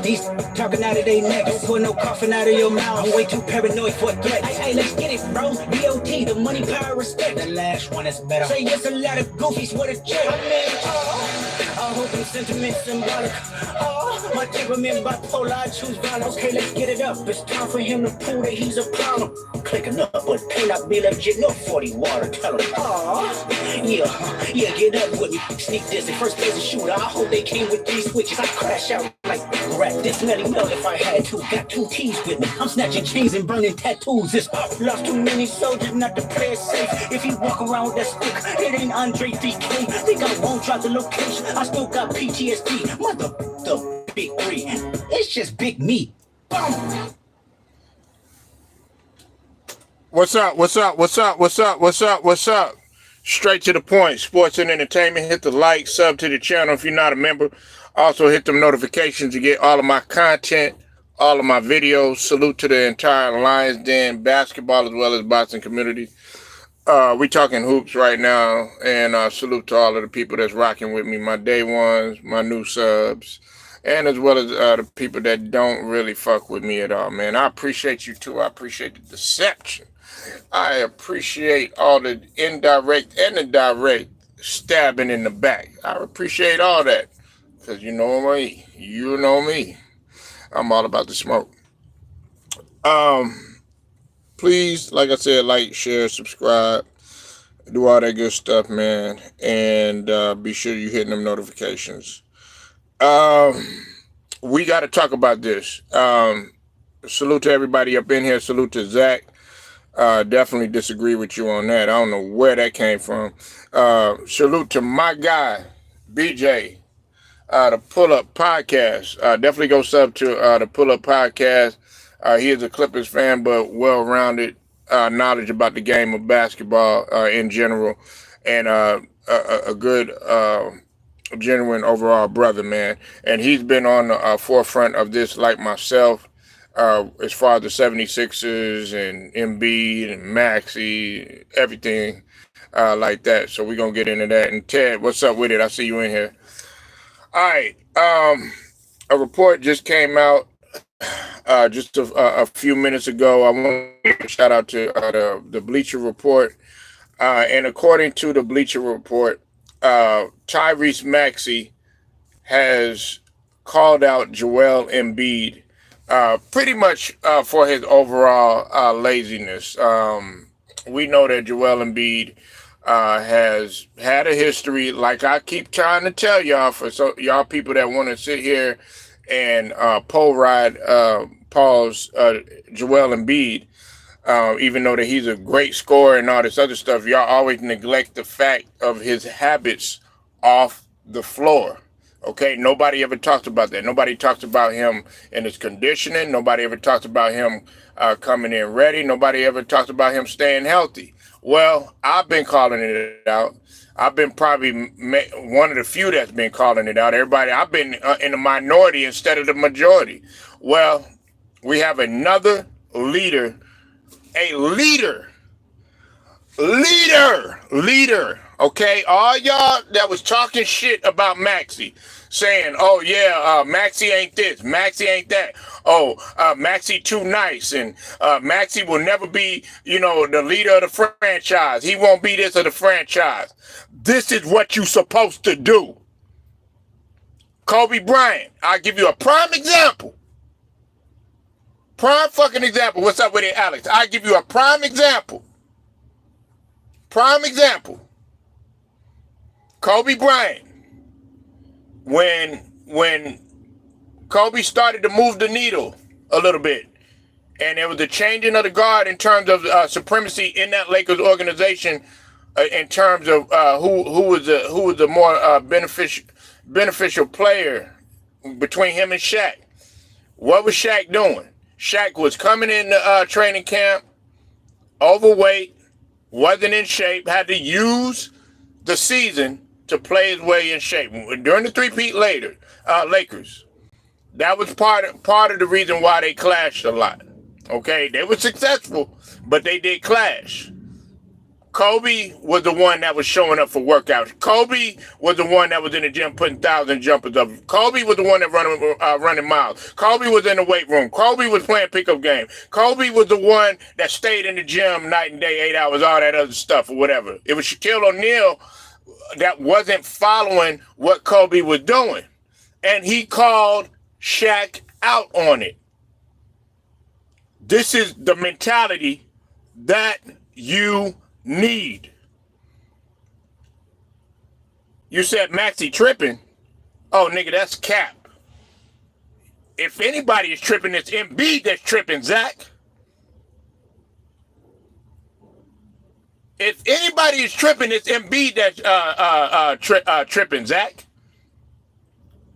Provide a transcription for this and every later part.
These talking out of their neck, don't put no coughing out of your mouth. I'm way too paranoid for a threat. Hey, let's get it, bro. DOT, the money, power, respect. The last one is better. Say yes, a lot of goofies with a check. I hope them sentiments symbolic. Oh, my temperament bipolar, I choose violence. Okay, let's get it up. It's time for him to prove that he's a problem. Clicking up, but can I be legit? No 40 water, tell him. Yeah, get up with me. Sneak this, first place a shooter. I hope they came with 3 switches. I crash out like rat. This smelly melt if I had to. Got 2 keys with me. I'm snatching chains and burning tattoos. This lost too many soldiers not to play it safe. If you walk around with that stick, it ain't Andre 3K. Think I won't drop the location. I still got PTSD. Mother the big 3. It's just big me. Boom. What's up? Straight to the point. Sports and entertainment. Hit the like, sub to the channel if you're not a member. Also hit them notifications to get all of my content, all of my videos. Salute to the entire Lions Den basketball as well as boxing community. We talking hoops right now, and salute to all of the people that's rocking with me, my day ones, my new subs, and as well as the people that don't really fuck with me at all, man. I appreciate you too. I appreciate the deception. I appreciate all the indirect and the direct stabbing in the back. I appreciate all that, because you know me. You know me. I'm all about the smoke. Please, like I said, like, share, subscribe, do all that good stuff, man. And be sure you hit them notifications. We got to talk about this. Salute to everybody up in here. Salute to Zach. Definitely disagree with you on that. I don't know where that came from. Salute to my guy, BJ, the Pull Up Podcast. Definitely go sub to the Pull Up Podcast. He is a Clippers fan, but well-rounded knowledge about the game of basketball in general, and a good, genuine overall brother, man. And he's been on the forefront of this, like myself, as far as the 76ers and Embiid and Maxey, everything like that. So we're going to get into that. And Ted, what's up with it? I see you in here. All right. A report just came out just a few minutes ago. I want to give a shout out to the Bleacher Report. And according to the Bleacher Report, Tyrese Maxey has called out Joel Embiid pretty much for his overall laziness. We know that Joel Embiid has had a history, like I keep trying to tell y'all, for y'all people that want to sit here and pole ride Paul's Joel Embiid, even though that he's a great scorer and all this other stuff, y'all always neglect the fact of his habits off the floor. Okay, nobody ever talked about that. Nobody talks about him in his conditioning. Nobody ever talks about him coming in ready. Nobody ever talks about him staying healthy. Well, I've been calling it out. I've been probably one of the few that's been calling it out. Everybody, I've been in the minority instead of the majority. Well, we have another leader, okay? All y'all that was talking shit about Maxey, saying, oh yeah, Maxey ain't this, Maxey ain't that. Oh, Maxey too nice, and Maxey will never be, the leader of the franchise. He won't be this of the franchise. This is what you supposed to do. Kobe Bryant, I'll give you a prime example. Prime fucking example. What's up with it, Alex? I'll give you a prime example. Prime example. Kobe Bryant. When Kobe started to move the needle a little bit, and there was a changing of the guard in terms of supremacy in that Lakers organization, in terms of who was the more beneficial player between him and Shaq. What was Shaq doing? Shaq was coming in the training camp, overweight, wasn't in shape, had to use the season to play his way in shape. During the three-peat Lakers, that was part of the reason why they clashed a lot. Okay, they were successful, but they did clash. Kobe was the one that was showing up for workouts. Kobe was the one that was in the gym putting 1,000 jumpers up. Kobe was the one that running miles. Kobe was in the weight room. Kobe was playing pickup game. Kobe was the one that stayed in the gym night and day, 8 hours, all that other stuff or whatever. It was Shaquille O'Neal that wasn't following what Kobe was doing. And he called Shaq out on it. This is the mentality that you need. You said Maxey tripping. Oh, nigga, that's cap. If anybody is tripping, it's Embiid that's tripping, Zach. If anybody is tripping, it's Embiid that's tripping, Zach.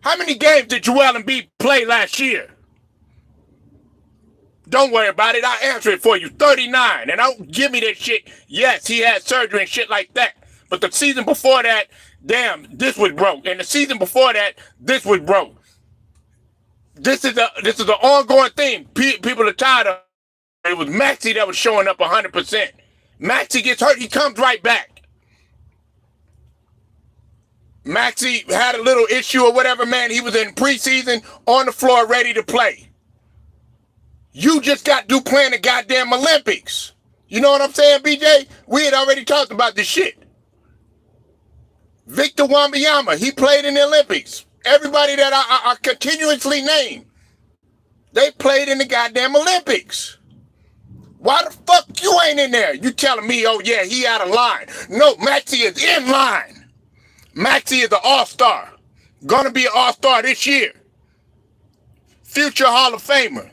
How many games did Joel Embiid play last year? Don't worry about it. I'll answer it for you. 39. And don't give me that shit. Yes, he had surgery and shit like that. But the season before that, damn, this was broke. And the season before that, this was broke. This is an ongoing thing. People are tired of it. It was Maxey that was showing up 100%. Maxey gets hurt, he comes right back. Maxey had a little issue or whatever, man. He was in preseason on the floor ready to play. You just got through playing the goddamn Olympics. You know what I'm saying, BJ? We had already talked about this shit. Victor Wembanyama, he played in the Olympics. Everybody that I continuously name, they played in the goddamn Olympics. Why the fuck you ain't in there? You telling me, oh yeah, he out of line. No, Maxey is in line. Maxey is an all-star. Gonna be an all-star this year. Future Hall of Famer.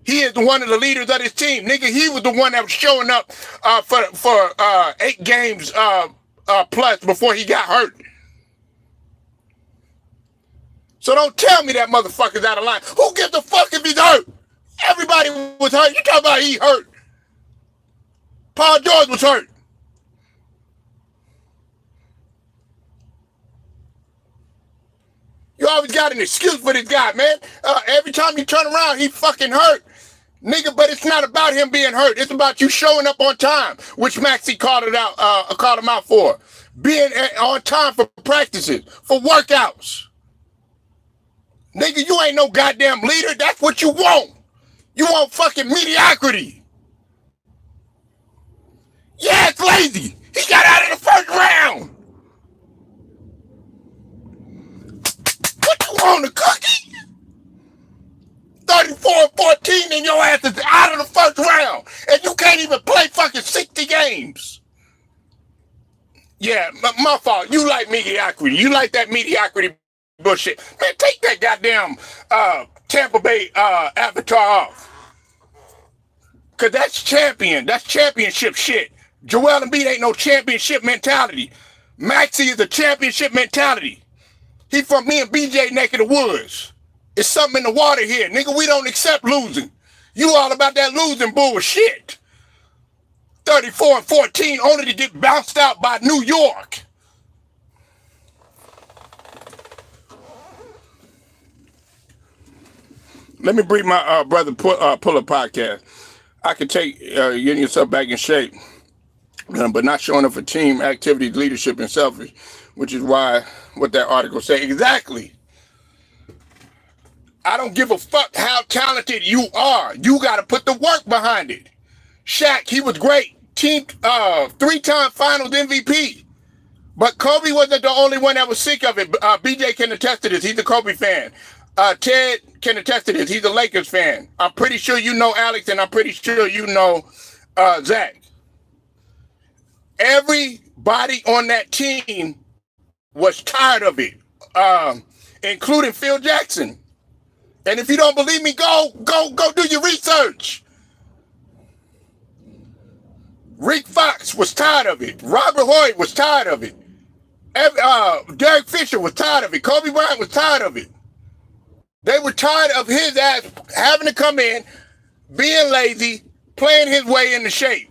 He is one of the leaders of this team. Nigga, he was the one that was showing up for 8 games plus before he got hurt. So don't tell me that motherfucker's out of line. Who gives a fuck if he's hurt? Everybody was hurt. You talking about he hurt. Paul George was hurt. You always got an excuse for this guy, man. Every time you turn around, he fucking hurt. Nigga, but it's not about him being hurt. It's about you showing up on time, which Maxey called him out for. Being on time for practices, for workouts. Nigga, you ain't no goddamn leader. That's what you want. You want fucking mediocrity. Yeah, it's lazy. He got out of the first round. What you want, a cookie? 34-14 and your ass is out of the first round. And you can't even play fucking 60 games. Yeah, my fault. You like mediocrity. You like that mediocrity bullshit. Man, take that goddamn Tampa Bay avatar off. Because that's champion. That's championship shit. Joel Embiid ain't no championship mentality. Maxey is a championship mentality. He from me and BJ neck of the woods. It's something in the water here. Nigga, we don't accept losing. You all about that losing bullshit. 34-14 only to get bounced out by New York. Let me bring my brother Puller podcast. I could take getting yourself back in shape, but not showing up for team activities, leadership, and selfish, which is why what that article say. Exactly. I don't give a fuck how talented you are. You got to put the work behind it. Shaq, he was great. Team 3-time finals MVP. But Kobe wasn't the only one that was sick of it. BJ can attest to this. He's a Kobe fan. Ted can attest to this. He's a Lakers fan. I'm pretty sure you know Alex, and I'm pretty sure you know Zach. Everybody on that team was tired of it, including Phil Jackson. And if you don't believe me, go do your research. Rick Fox was tired of it. Robert Horry was tired of it. Derek Fisher was tired of it. Kobe Bryant was tired of it. They were tired of his ass having to come in, being lazy, playing his way into shape.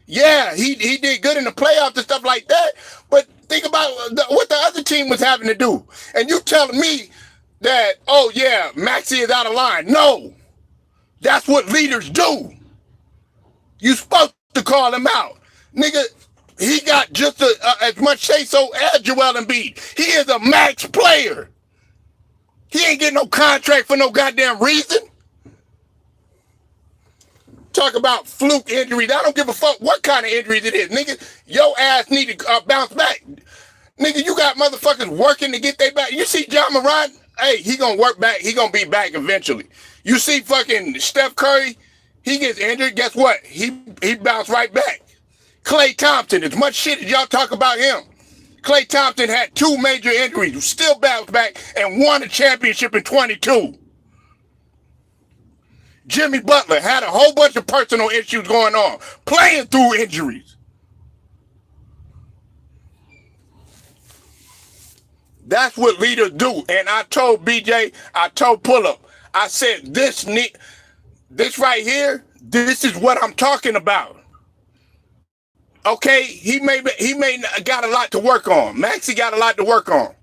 Yeah, he did good in the playoffs and stuff like that, but think about what the other team was having to do. And you telling me that, oh yeah, Maxey is out of line. No, that's what leaders do. You supposed to call him out. Nigga, he got just as much say-so as Joel Embiid. He is a max player. He ain't getting no contract for no goddamn reason. Talk about fluke injuries. I don't give a fuck what kind of injuries it is. Nigga, your ass need to bounce back. Nigga, you got motherfuckers working to get their back. You see John Morant? Hey, he gonna work back. He gonna be back eventually. You see fucking Steph Curry? He gets injured. Guess what? He bounced right back. Klay Thompson, as much shit as y'all talk about him, Klay Thompson had 2 major injuries, still bounced back and won a championship in 22. Jimmy Butler had a whole bunch of personal issues going on, playing through injuries. That's what leaders do. And I told BJ, I told Pull-Up, I said, this right here, this is what I'm talking about. Okay, he may got a lot to work on. Maxey got a lot to work on.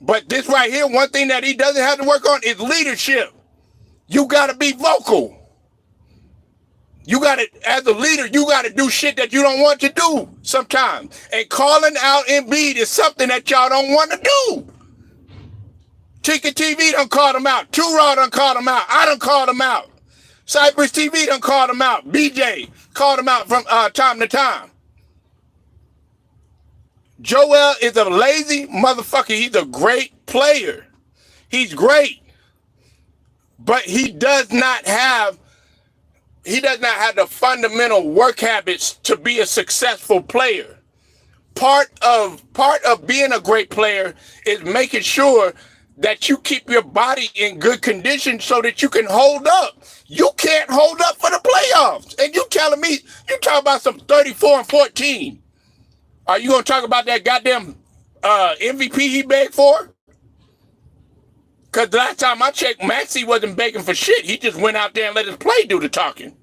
But this right here, one thing that he doesn't have to work on is leadership. You got to be vocal. You got to, as a leader, you got to do shit that you don't want to do sometimes. And calling out Embiid is something that y'all don't want to do. Chicken TV done called him out. Two-Raw done called him out. I done called him out. Cypress TV done called him out. BJ called him out from time to time. Joel is a lazy motherfucker. He's a great player. He's great. But he does not have the fundamental work habits to be a successful player. Part of being a great player is making sure that you keep your body in good condition so that you can hold up. You can't hold up for the playoffs. And you telling me, you talking about some 34-14. Are you going to talk about that goddamn MVP he begged for? Because last time I checked, Maxey wasn't begging for shit. He just went out there and let his play do the talking.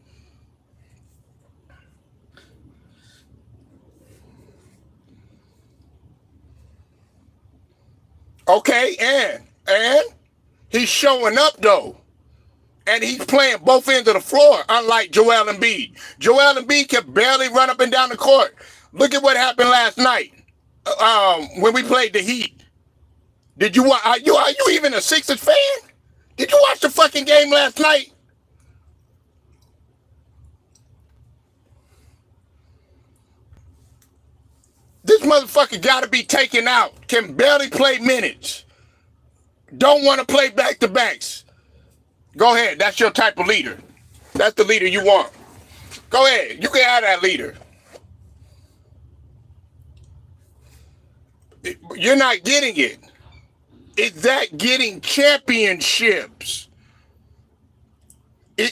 Okay, and he's showing up, though. And he's playing both ends of the floor, unlike Joel Embiid. Joel Embiid can barely run up and down the court. Look at what happened last night when we played the Heat. Did you watch? Are you even a Sixers fan? Did you watch the fucking game last night? This motherfucker got to be taken out. Can barely play minutes. Don't want to play back-to-backs. Go ahead. That's your type of leader. That's the leader you want. Go ahead. You can have that leader. You're not getting it. Is that getting championships?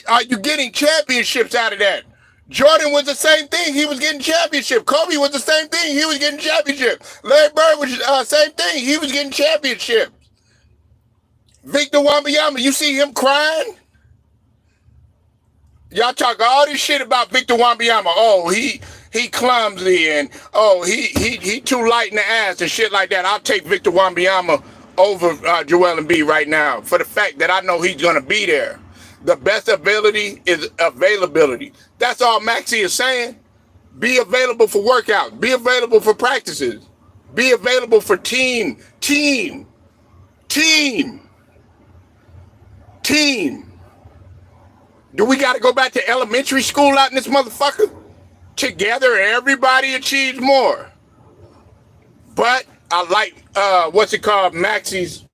Are you getting championships out of that? Jordan was the same thing. He was getting championship. Kobe was the same thing. He was getting championship. Larry Bird was the same thing. He was getting championships. Victor Wembanyama, you see him crying? Y'all talk all this shit about Victor Wembanyama. Oh, he clumsy and oh he too light in the ass and shit like that. I'll take Victor Wembanyama over Joel Embiid right now for the fact that I know he's gonna be there. The best ability is availability. That's all Maxey is saying. Be available for workouts. Be available for practices. Be available for team. Do we got to go back to elementary school out in this motherfucker? Together, everybody achieves more. But I like, what's it called, Maxey's.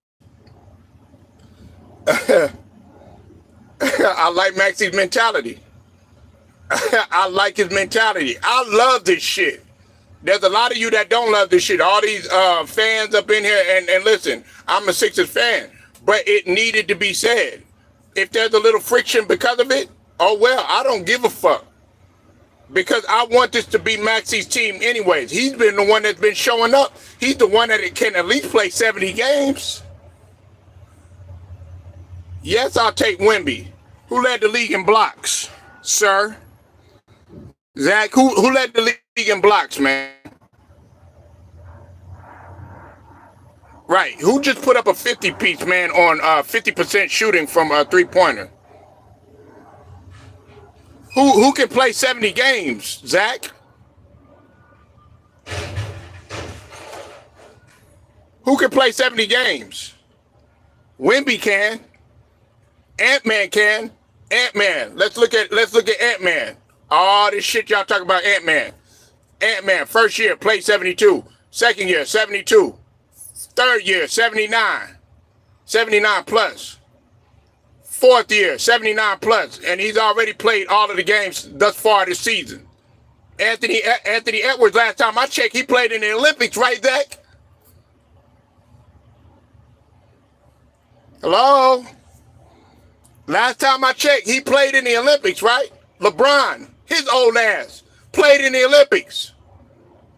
I like Maxey's mentality. I like his mentality. I love this shit. There's a lot of you that don't love this shit. All these fans up in here, and listen, I'm a Sixers fan, but it needed to be said. If there's a little friction because of it, oh well, I don't give a fuck. Because I want this to be Maxey's team anyways. He's been the one that's been showing up. He's the one that can at least play 70 games. Yes, I'll take Wemby. Who led the league in blocks, sir? Zach, who led the league in blocks, man? Right. Who just put up a 50-piece, man, on 50% shooting from a three-pointer? Who can play 70 games, Zach? Who can play 70 games? Wemby can. Ant-Man can. Ant-Man. Let's look at Ant-Man. All this shit y'all talk about Ant-Man. Ant-Man, first year, played 72. Second year, 72. Third year, 79. 79 plus. Fourth year, 79 plus. And he's already played all of the games thus far this season. Anthony Edwards, last time I checked, he played in the Olympics, right, Zach? Hello? Last time I checked, he played in the Olympics, right? LeBron, his old ass, played in the Olympics.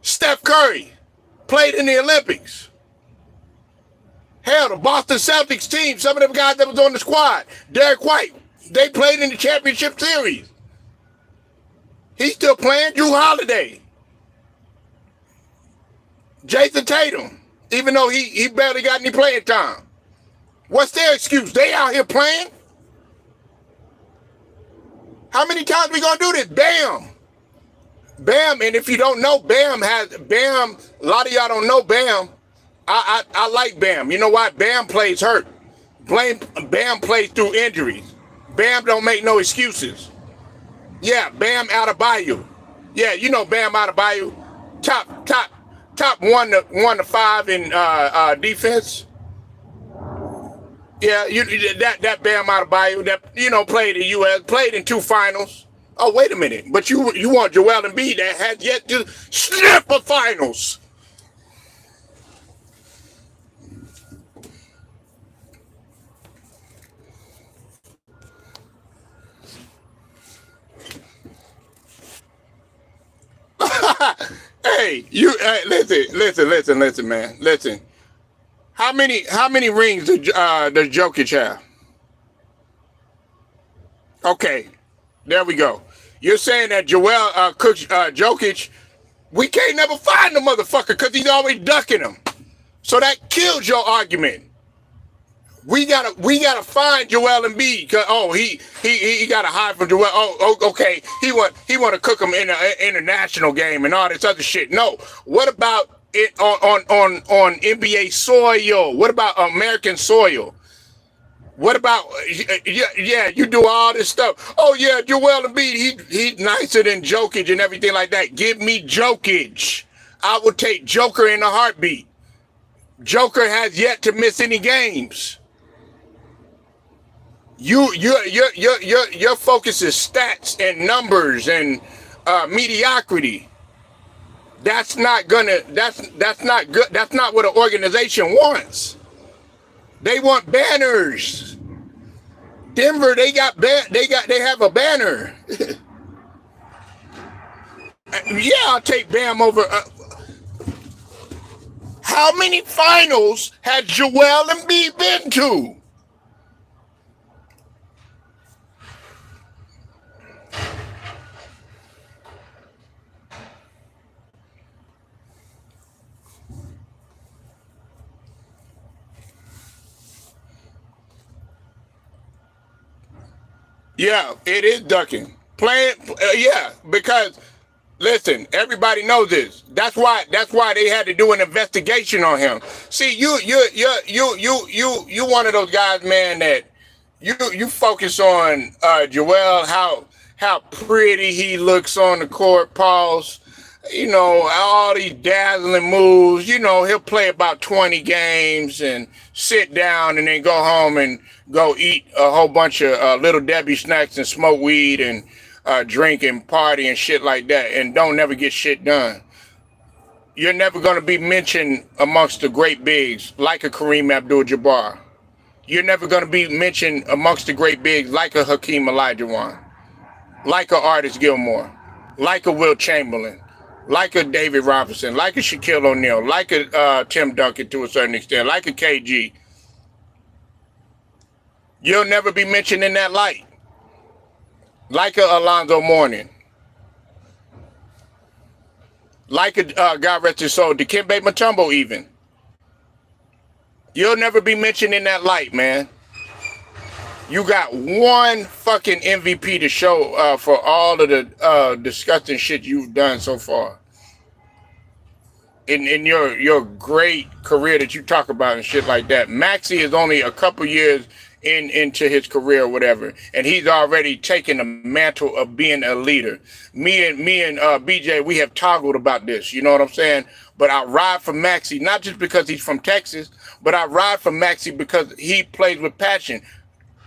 Steph Curry played in the Olympics. Hell, the Boston Celtics team, some of them guys that was on the squad, Derek White, they played in the championship series. He's still playing. Drew Holiday. Jason Tatum, even though he barely got any playing time. What's their excuse? They out here playing? How many times we gonna do this? Bam. Bam, and if you don't know, Bam, a lot of y'all don't know Bam. I like Bam. You know why? Bam plays hurt. Bam plays through injuries. Bam don't make no excuses. Yeah, Bam Adebayo. Yeah, you know Bam Adebayo. Top 1 to 5 in defense. Yeah, that Bam Adebayo that played in US, played in 2 finals. Oh, wait a minute. But you want Joel Embiid that has yet to sniff a finals. Hey, listen, man. Listen. How many rings does Jokic have? Okay, there we go. You're saying that Jokic, we can't never find the motherfucker because he's always ducking him. So that kills your argument. We gotta find Joel Embiid. He got to hide from Joel. Oh, okay. He want to cook him in an international game and all this other shit. No. What about it on NBA soil? What about American soil? What about you do all this stuff? Oh yeah, Joel Embiid, he's nicer than Jokic and everything like that. Give me Jokic. I would take Joker in a heartbeat. Joker has yet to miss any games. Your focus is stats and numbers and mediocrity. That's not good. That's not what an organization wants. They want banners. Denver, they have a banner. Yeah, I'll take Bam over. How many finals has Joel Embiid been to? Yeah, it is ducking. Because listen, everybody knows this. That's why they had to do an investigation on him. See, you one of those guys, man, that you focus on Joel, how pretty he looks on the court, pause. All these dazzling moves. He'll play about 20 games and sit down and then go home and go eat a whole bunch of Little Debbie snacks and smoke weed and drink and party and shit like that and don't never get shit done. You're never going to be mentioned amongst the great bigs like a Kareem Abdul-Jabbar. You're never going to be mentioned amongst the great bigs like a Hakeem Olajuwon, like a Artis Gilmore, like a Wilt Chamberlain, like a David Robinson, like a Shaquille O'Neal, like a Tim Duncan to a certain extent, like a KG. You'll never be mentioned in that light. Like a Alonzo Mourning. Like a, God rest his soul, Dikembe Mutombo even. You'll never be mentioned in that light, man. You got one fucking MVP to show for all of the disgusting shit you've done so far. in your great career that you talk about and shit like that. Maxey is only a couple years into his career or whatever, and he's already taken the mantle of being a leader. Me and BJ, we have toggled about this. You know what I'm saying? But I ride for Maxey not just because he's from Texas, but I ride for Maxey because he plays with passion.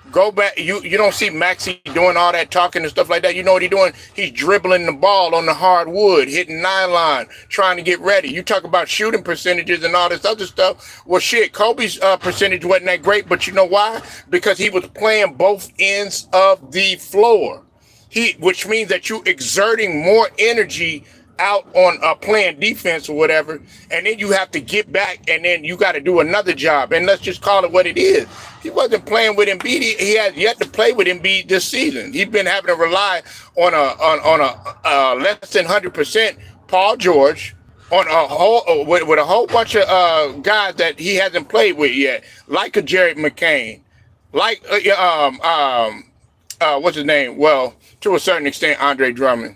Go back. You don't see Maxey doing all that talking and stuff like that. You know what he's doing? He's dribbling the ball on the hardwood, hitting 9-line, trying to get ready. You talk about shooting percentages and all this other stuff. Well, shit, Kobe's percentage wasn't that great, but you know why? Because he was playing both ends of the floor. Which means that you exerting more energy out on playing defense or whatever, and then you have to get back, and then you got to do another job. And let's just call it what it is. He wasn't playing with Embiid. He has yet to play with Embiid this season. He's been having to rely on a less than 100% Paul George, on a whole with a whole bunch of guys that he hasn't played with yet, like a Jared McCain, like what's his name? Well, to a certain extent, Andre Drummond.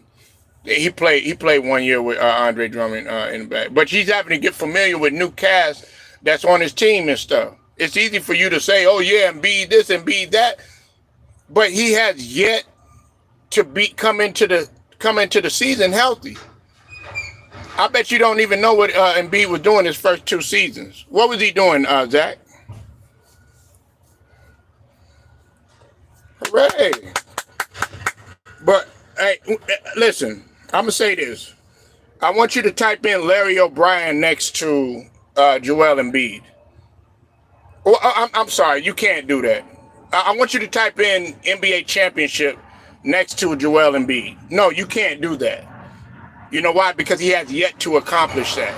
He played 1 year with Andre Drummond in the back, but he's having to get familiar with new cast that's on his team and stuff. It's easy for you to say, "Oh yeah, Embiid this, Embiid that," but he has yet to come into the season healthy. I bet you don't even know what Embiid was doing his first 2 seasons. What was he doing, Zach? Hooray! But hey, listen. I'm gonna say this. I want you to type in Larry O'Brien next to Joel Embiid. Well, I'm sorry, you can't do that. I want you to type in NBA championship next to Joel Embiid. No, you can't do that. You know why? Because he has yet to accomplish that.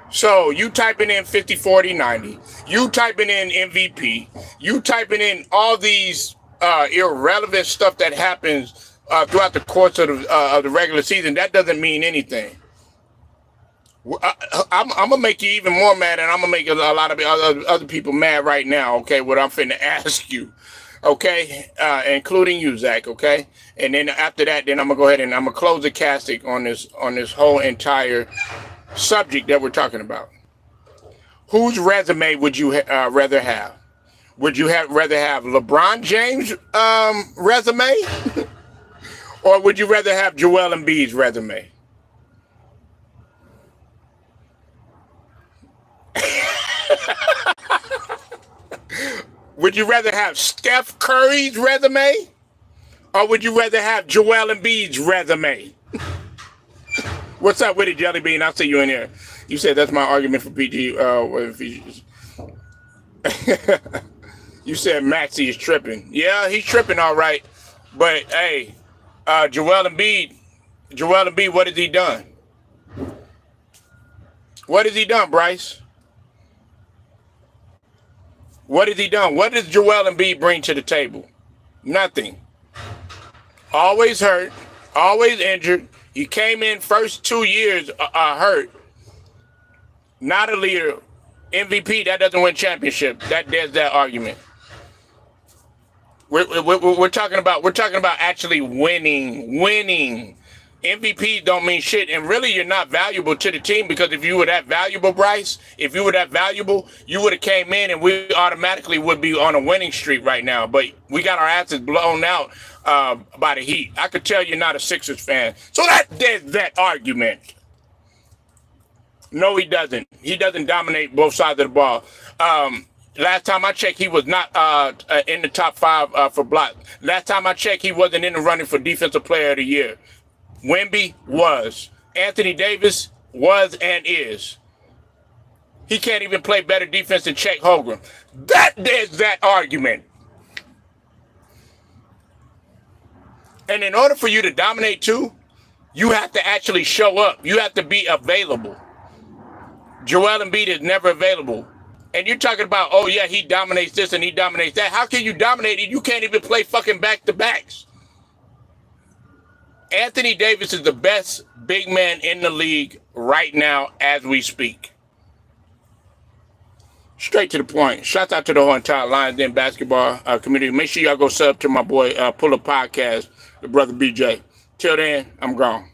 So you typing in 50, 40, 90. You typing in MVP. You typing in all these irrelevant stuff that happens throughout the course of the regular season. That doesn't mean anything. I'm gonna make you even more mad, and I'm gonna make a lot of other people mad right now. Okay, what I'm finna ask you, okay, including you, Zach. Okay, and then after that, then I'm gonna go ahead and I'm gonna close the casting on this whole entire subject that we're talking about. Whose resume would you rather have? Would you rather have LeBron James' resume? Or would you rather have Joel Embiid's resume? Would you rather have Steph Curry's resume? Or would you rather have Joel Embiid's resume? What's up with it, Jelly Bean? I'll see you in here. You said that's my argument for PG. You said Maxey is tripping. Yeah, he's tripping all right. But, hey, Joel Embiid, what has he done? What has he done, Bryce? What has he done? What does Joel Embiid bring to the table? Nothing. Always hurt, always injured. He came in first 2 years hurt. Not a leader. MVP, that doesn't win championship. There's that argument. We're talking about actually winning. MVP don't mean shit, and really you're not valuable to the team, because if you were that valuable, Bryce, you would have came in and we automatically would be on a winning streak right now. But we got our asses blown out by the Heat. I could tell you're not a Sixers fan. So there's that argument. No, he doesn't. He doesn't dominate both sides of the ball. Last time I checked, he was not in the top 5 for blocks. Last time I checked, he wasn't in the running for Defensive Player of the Year. Wemby was. Anthony Davis was and is. He can't even play better defense than Chet Holmgren. There's that argument. And in order for you to dominate too, you have to actually show up. You have to be available. Joel Embiid is never available. And you're talking about, oh yeah, he dominates this and he dominates that. How can you dominate it? You can't even play fucking back-to-backs. Anthony Davis is the best big man in the league right now as we speak. Straight to the point. Shouts out to the whole entire Lions Den basketball community. Make sure y'all go sub to my boy Pull Up Podcast, the brother BJ. Till then, I'm gone.